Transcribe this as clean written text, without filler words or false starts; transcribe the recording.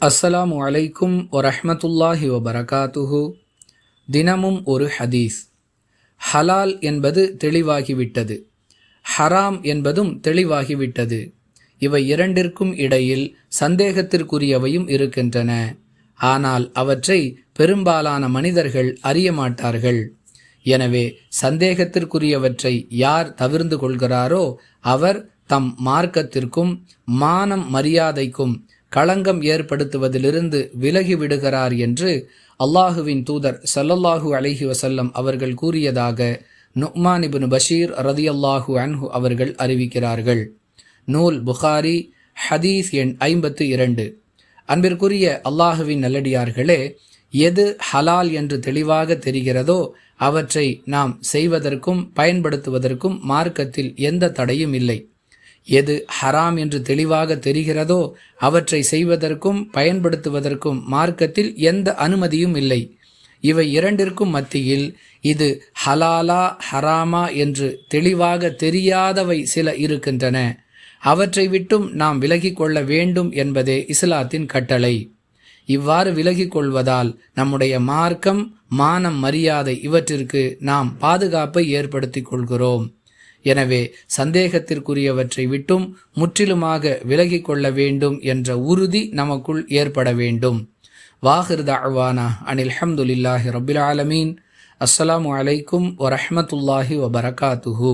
அஸ்ஸலாமு அலைக்கும் வரஹ்மத்துல்லாஹி வபரகாத்துஹு. தினமும் ஒரு ஹதீஸ். ஹலால் என்பது தெளிவாகிவிட்டது, ஹராம் என்பதும் தெளிவாகிவிட்டது. இவை இரண்டிற்கும் இடையில் சந்தேகத்திற்குரியவையும் இருக்கின்றன. ஆனால் அவற்றை பெரும்பாலான மனிதர்கள் அறிய மாட்டார்கள். எனவே சந்தேகத்திற்குரியவற்றை யார் தவிர்ந்து கொள்கிறாரோ அவர் தம் மார்க்கத்திற்கும் மானம் மரியாதைக்கும் களங்கம் ஏற்படுத்துவதிலிருந்து விலகிவிடுகிறார் என்று அல்லாஹுவின் தூதர் ஸல்லல்லாஹு அலைஹி வஸல்லம் அவர்கள் கூறியதாக நுஅ்மான் இப்னு பஷீர் ரதியல்லாஹு அன்ஹு அவர்கள் அறிவிக்கிறார்கள். நூல் புகாரி, ஹதீஸ் எண் 52. அன்பிற்குரிய அல்லாஹுவின் நல்லடியார்களே, எது ஹலால் என்று தெளிவாக தெரிகிறதோ அவற்றை நாம் செய்வதற்கும் பயன்படுத்துவதற்கும் மார்க்கத்தில் எந்த தடையும் இல்லை. எது ஹராம் என்று தெளிவாக தெரிகிறதோ அவற்றை செய்வதற்கும் பயன்படுத்துவதற்கும் மார்க்கத்தில் எந்த அனுமதியும் இல்லை. இவை இரண்டிற்கும் மத்தியில் இது ஹலாலா ஹராமா என்று தெளிவாக தெரியாதவை சில இருக்கின்றன. அவற்றை விட்டும் நாம் விலகிக் கொள்ள வேண்டும் என்பதே இஸ்லாத்தின் கட்டளை. இவ்வாறு விலகிக் கொள்வதால் நம்முடைய மார்க்கம், மானம், மரியாதை இவற்றிற்கு நாம் பாதுகாப்பை ஏற்படுத்தி கொள்கிறோம். எனவே சந்தேகத்திற்குரியவற்றை விட்டும் முற்றிலுமாக விலகிக் கொள்ள வேண்டும் என்ற உறுதி நமக்குள் ஏற்பட வேண்டும். வாஹிர் தஅவானா அனில் ஹம்துலில்லாஹி ரப்பில் ஆலமீன். அஸ்ஸலாமு அலைக்கும் வரஹ்மத்துல்லாஹி வபரகாத்துஹு.